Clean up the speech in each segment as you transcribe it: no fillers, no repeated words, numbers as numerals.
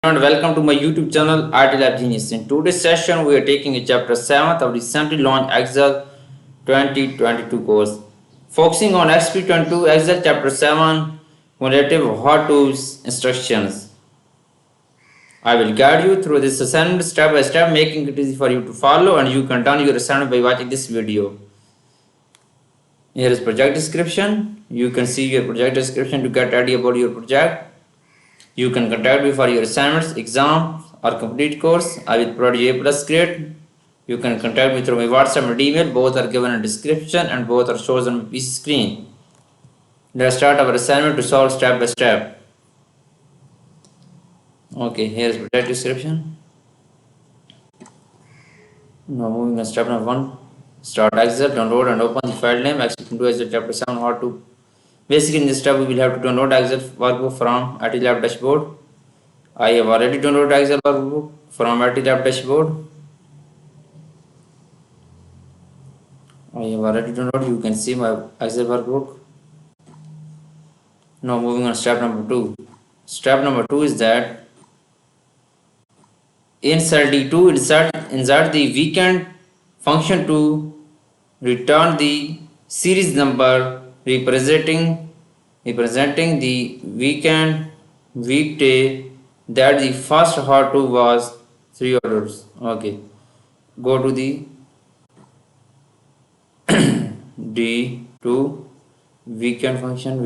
and welcome to my YouTube channel IT Lab Genius. In today's session, we are taking a chapter 7th of recently launched Excel 2022 course. Focusing on XP22 Excel chapter 7 cumulative how to's instructions. I will guide you through this assignment step by step, making it easy for you to follow, and you can done your assignment by watching this video. Here is project description. You can see your project description to get idea about your project. You can contact me for your assignments, exams, or complete course. I will provide you A+ grade. You can contact me through my WhatsApp and email. Both are given in description and both are shown on my PC screen. Let's start our assignment to solve step by step. Okay, here is project description. Now moving on step number 1. Start Excel, download and open the file name XP22 Excel chapter 7 how to. Basically in this step we will have to download Excel workbook from IT Lab dashboard. I have already downloaded Excel workbook from IT Lab dashboard. I have already downloaded. You can see my Excel workbook. Now moving on step number 2. Step number 2 is that in cell D2 insert the weekend function to return the series number representing the weekend weekday that the first hot to was 3 orders. Okay, go to the D2 weekday function,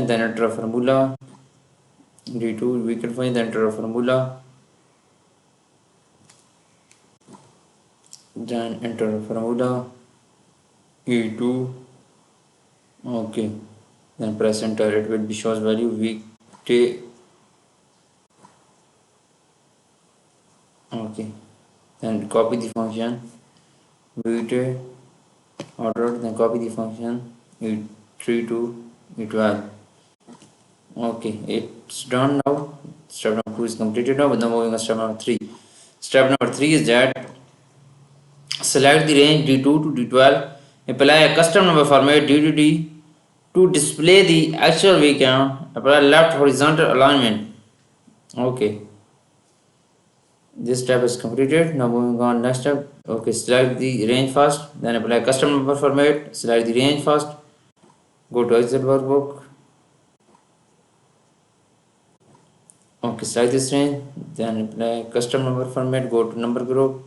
then enter a formula. D2 weekend function, then enter a formula, then enter a formula E2. Okay, then press enter. It will be shows value weekday. Okay, then copy the function weekday order, then copy the function E3 to E12. Okay, it's done now. Step number 2 is completed now. Now moving on step number 3. Step number 3 is that select the range D2 to D12. Apply a custom number format DDD to display the actual weekend. Apply left horizontal alignment. Okay, this step is completed. Now moving on next step. Okay, select the range first, then apply custom number format. Select the range first. Go to Excel workbook. Okay, select this range, then apply custom number format. Go to number group,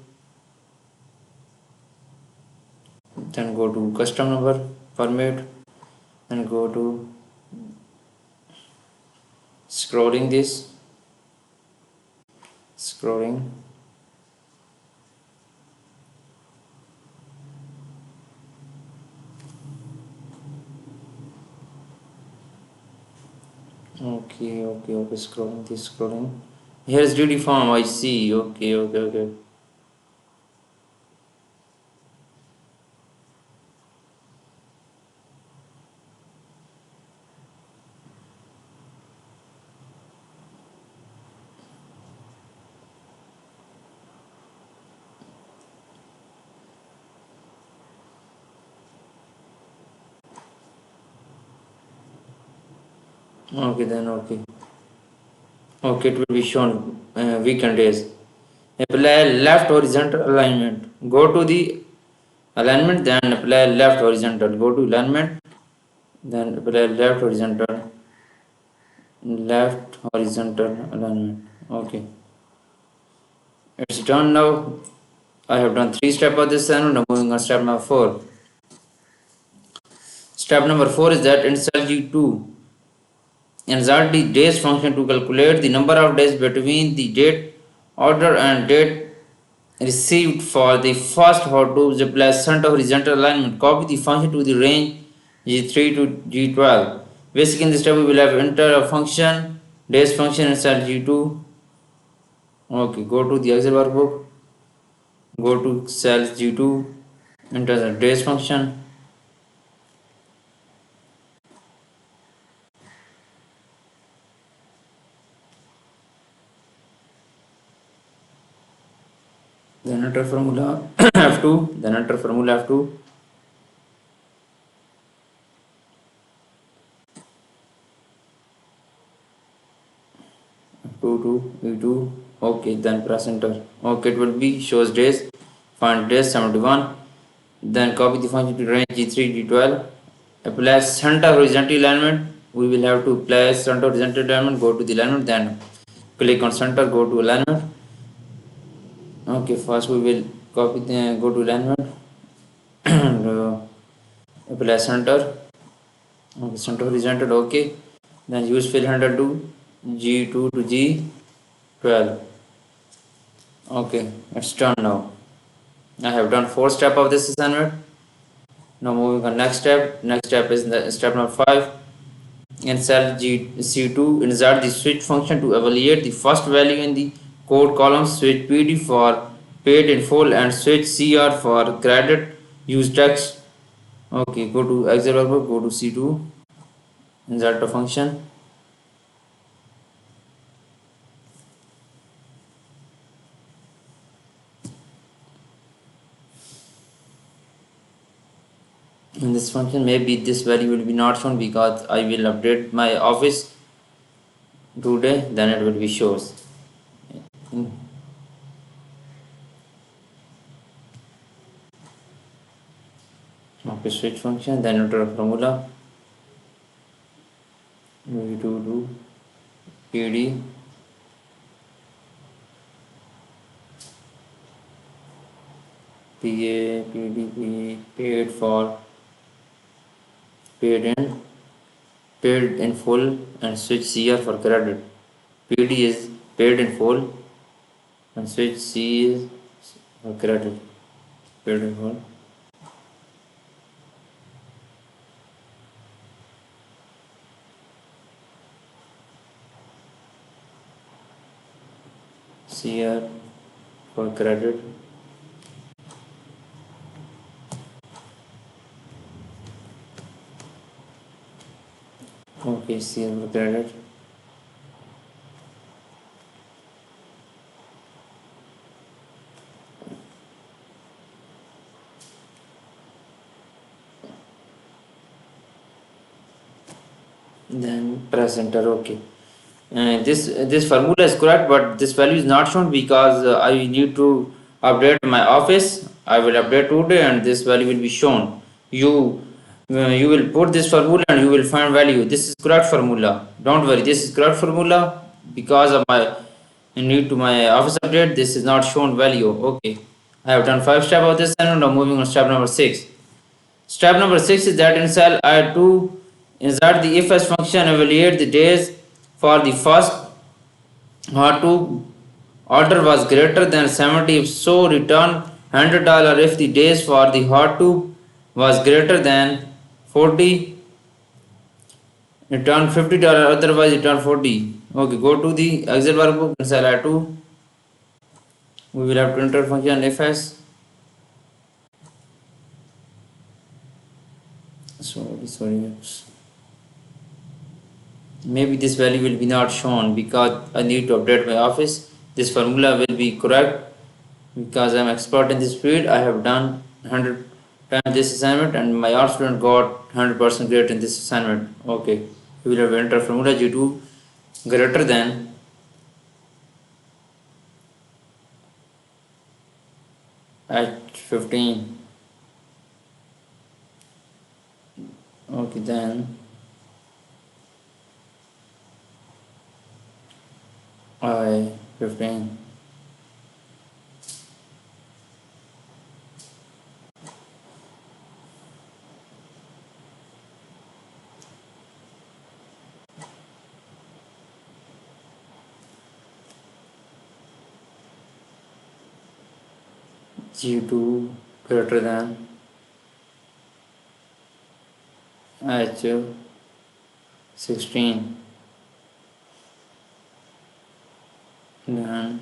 then go to custom number format, and go to scrolling. Okay, scrolling. Here's duty form. I see. Okay. Okay, then okay, it will be shown weekend days. Apply left horizontal alignment. Go to the alignment, then apply left horizontal. Go to alignment, then apply left horizontal alignment. Okay, it's done now. I have done 3 steps of this and now moving on step number 4. Step number 4 is that in cell G2 insert the days function to calculate the number of days between the date order and date received for the first hot to apply center horizontal alignment. Copy the function to the range G3 to G12. Basically in this step we will have enter a function, days function inside G2. Okay, go to the Excel workbook, go to cell G2, enter the days function. Then enter formula F2, then enter formula F2. 2 to E2. Okay, then press enter. Okay, it will be shows days. Find days 71. Then copy the function to range G3, G12. Apply center horizontal alignment. We will have to place center horizontal alignment. Go to the alignment. Then click on center. Go to alignment. Okay, first we will copy the go to alignment. Apply center. Okay, center horizontal. Okay. Then use fill handle to G2 to G12. Okay, it's done now. I have done 4 steps of this assignment. Now moving on next step. Next step is the step number 5. In cell C2, insert the switch function to evaluate the first value in the code column. Switch PD for paid in full and switch CR for credit. Use text. Okay, go to Excel workbook. Go to C2. Insert the function. In this function, maybe this value will be not shown because I will update my office today. Then it will be shows. Okay, switch function, then enter a formula. We do PD paid for paid in full and switch CR for credit. PD is paid in full and switch C is for credit. Paid in full. CR for credit. Okay, CR for credit. Then press enter. Okay. This formula is correct, but this value is not shown because I need to update my office. I will update today, and this value will be shown. You will put this formula and you will find value. This is correct formula. Don't worry. This is correct formula because of my need to my office update. This is not shown value. Okay. I have done 5 steps of this, and now moving on step number 6. Step number 6 is that in cell I2, insert the if else function, evaluate the days for the first R2 order was greater than 70. If so, return $100. If the days for the R2 was greater than 40, return $50. Otherwise, return 40. Okay, go to the Excel workbook in cell I2. We will have to enter function fs. Sorry. Maybe this value will be not shown because I need to update my office. This formula will be correct because I am expert in this field. I have done 100 times this assignment and my art student got 100% grade in this assignment. Okay, we will have enter formula G2 greater than at 15. Okay, then I 15. G2 greater than H 16. Then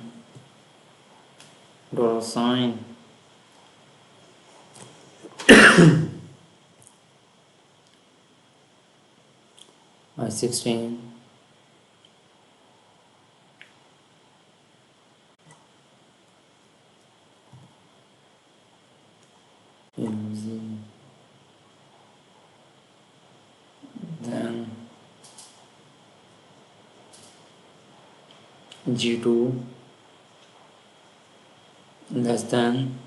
$sign I 16 using then G2 less than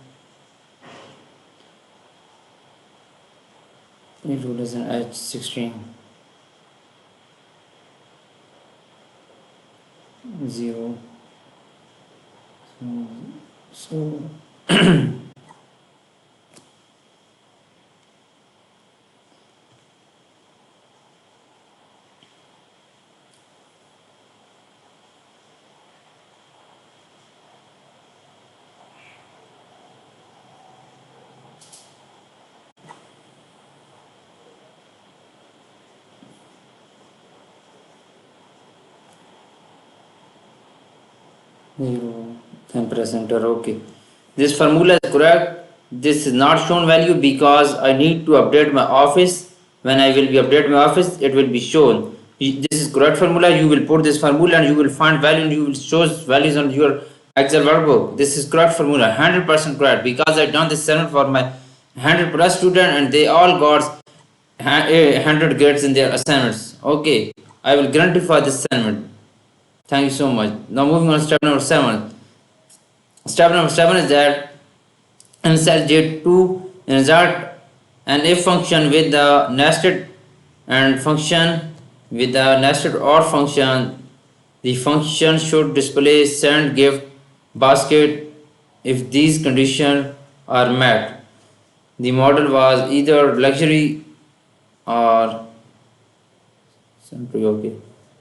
E2 less than H16 0. So 0 and press enter. Okay, this formula is correct. This is not shown value because I need to update my office. When I will be update my office, it will be shown. This is correct formula. You will put this formula and you will find value and you will show values on your Excel workbook. This is correct formula, 100% correct, because I done this assignment for my 100 plus student and they all got 100 grades in their assignments. Okay, I will guarantee for this assignment. Thank you so much. Now moving on to step number 7. Step number 7 is that in cell J2 insert an if function with the nested and function with the nested OR function. The function should display send gift basket if these conditions are met. The model was either luxury or simply okay.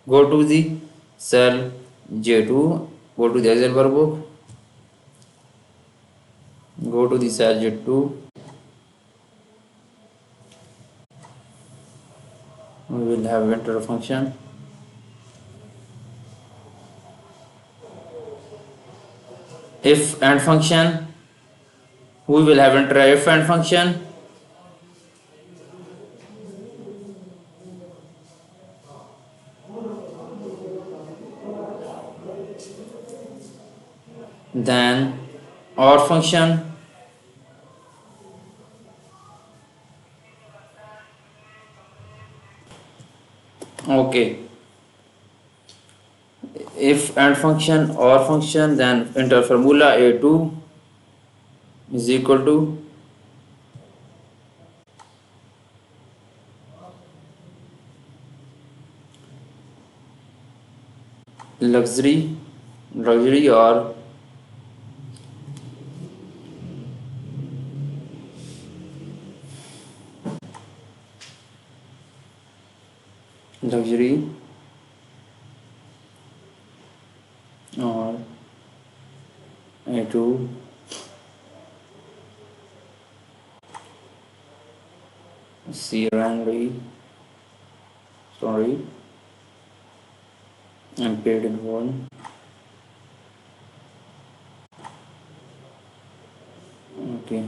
Go to the cell J2, go to the Excel workbook, go to the cell J2, we will have enter function. If and function, we will have enter if and function. Then OR function. Okay, if and function OR function, then enter formula A2 is equal to luxury or luxury or A2 C randomly, sorry, and paid in one. Okay,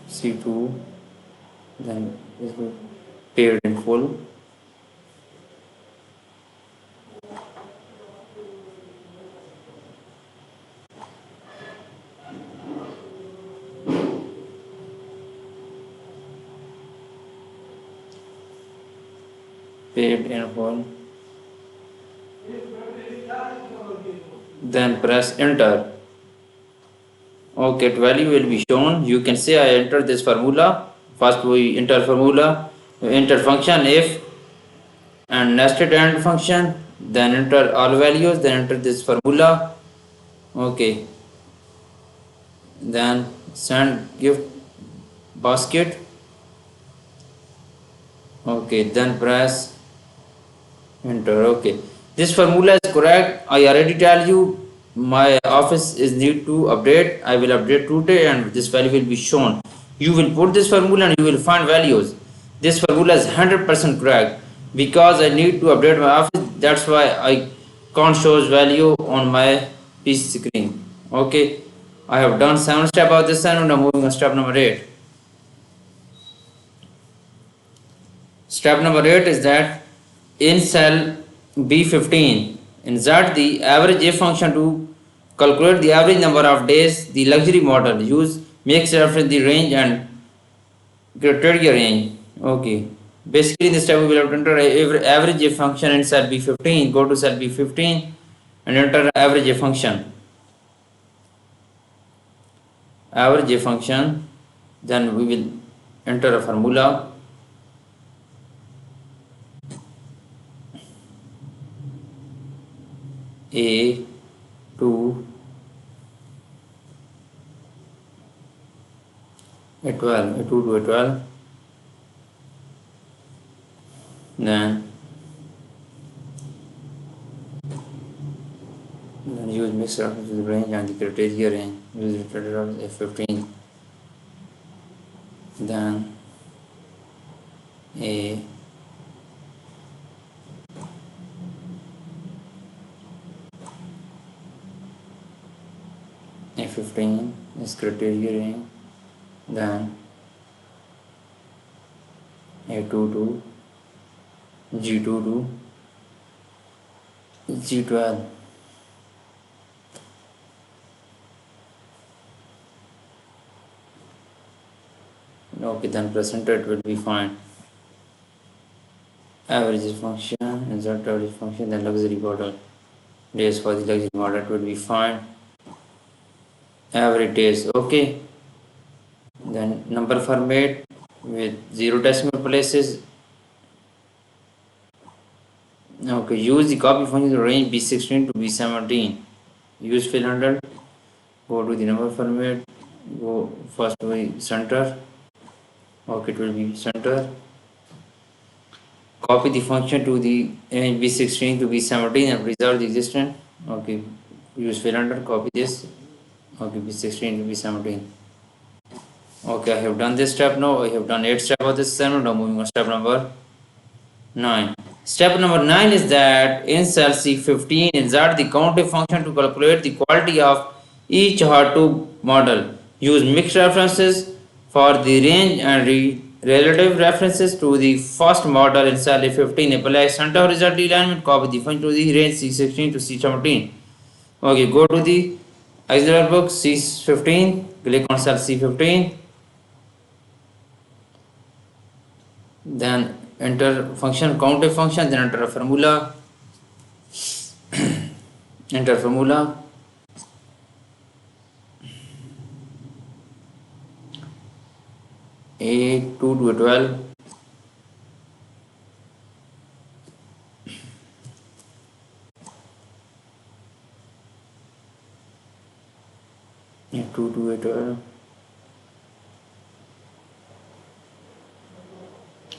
C2 then is paid in full. Paid in full. Then press enter. Okay, value will be shown. You can say I enter this formula. First we enter formula, we enter function if and nested AND function, then enter all values, then enter this formula. Okay, then send gift basket. Okay, then press enter. Okay, this formula is correct. I already tell you my office is need to update. I will update today and this value will be shown. You will put this formula and you will find values. This formula is 100% correct because I need to update my office. That's why I can't show value on my PC screen. Okay, I have done 7 steps of this and I'm moving on step number 8. Step number 8 is that in cell B15, insert the average A function to calculate the average number of days. The luxury model use makes reference the range and criteria range. Okay. Basically, in this step we will have to enter average A function in cell B15. Go to cell B15 and enter average A function. Average A function. Then we will enter a formula. A 2 a 12 a 2 to a 12, then use mixed reference to the range and the criteria range, use repeated of A15, then A A15 is criteria range, then A2 to G2 to G12. Okay, then percentage will be fine. Average function, insert average function, then luxury model. Days for the luxury model will be fine. Average days, okay. Then number format with 0 decimal places. Okay, use the copy function to range B16 to B17. Use fill handle. Go to the number format. Go first to center. Okay, it will be center. Copy the function to the range B16 to B17 and resolve the existence. Okay, use fill handle. Copy this. Okay, B16 to B17. Okay, I have done this step now. I have done 8 steps of this assignment. Now moving on step number 9. Step number 9 is that in cell C15, insert the countif function to calculate the quality of each HAR2 model. Use mixed references for the range and relative references to the first model in cell A15. Apply center horizontal alignment, copy the function to the range C16 to C17. Okay, go to the Excel book C15, click on cell C15, then enter function countif function, then enter a formula, enter formula, A2 to A12, A2 to A12,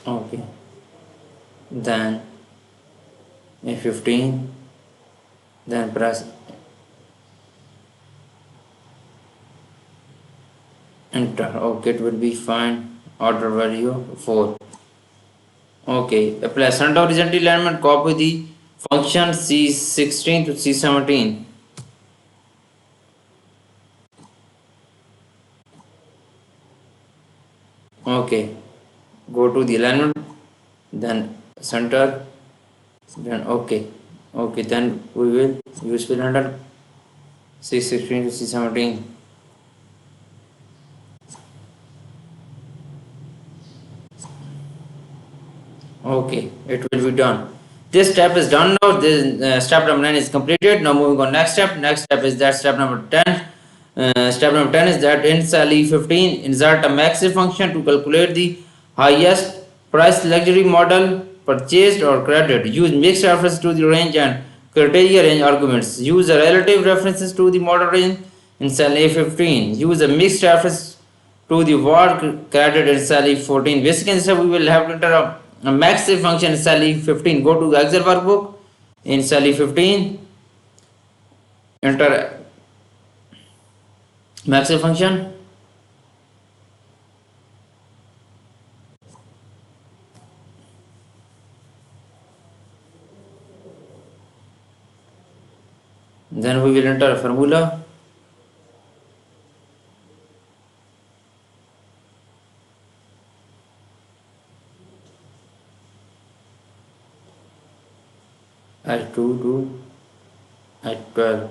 okay, then A15, then press enter. Okay, it will be fine. Order value 4. Okay, apply center horizontal alignment, copy the function C16 to C17. Okay, go to the alignment, then center, then okay, then we will use fill handle C16 to C17. Okay, it will be done. This step is done now. This step number 9 is completed. Now moving on next step. Next step is that step number 10. Step number 10 is that in cell E15 insert a maxi function to calculate the highest price luxury model purchased or credited. Use mixed reference to the range and criteria range arguments. Use the relative references to the model range in cell A15. Use a mixed reference to the word credited in cell E14. Basically, in we will have to enter a maxi function in cell E15. Go to Excel workbook in cell E15. Enter maxi function. Then we will enter a formula. H2 to H12.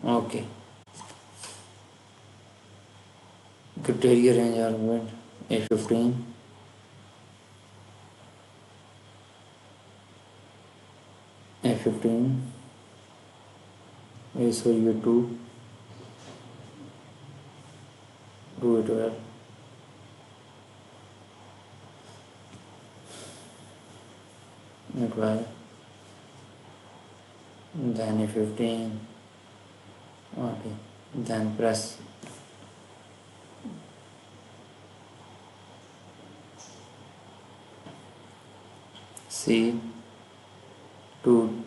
Okay. Criteria range argument A15, A15, A2, 2A12, A12, then A15. Okay, then press C2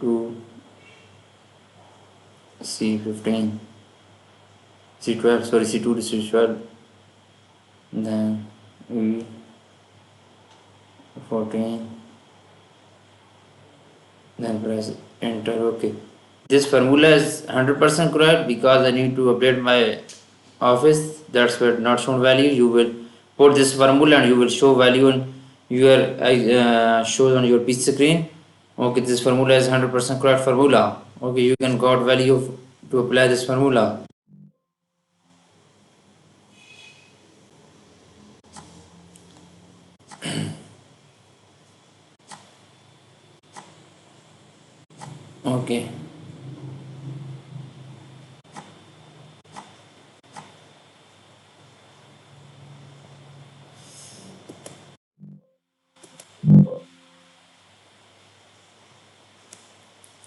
to C15, C12, sorry, C2 to C12, then E14, then press enter. Okay, this formula is 100% correct because I need to update my office. That's where not shown value. You will put this formula and you will show value on your shows on your PC screen. Okay, this formula is 100% correct formula. Okay, you can got value to apply this formula. Okay.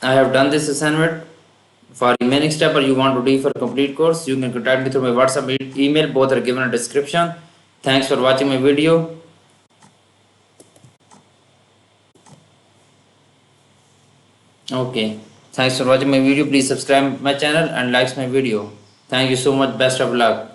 I have done this assignment. For remaining step or you want to do for complete course, you can contact me through my WhatsApp email. Both are given in description. Thanks for watching my video. Okay. Thanks for watching my video. Please subscribe my channel and like my video. Thank you so much. Best of luck.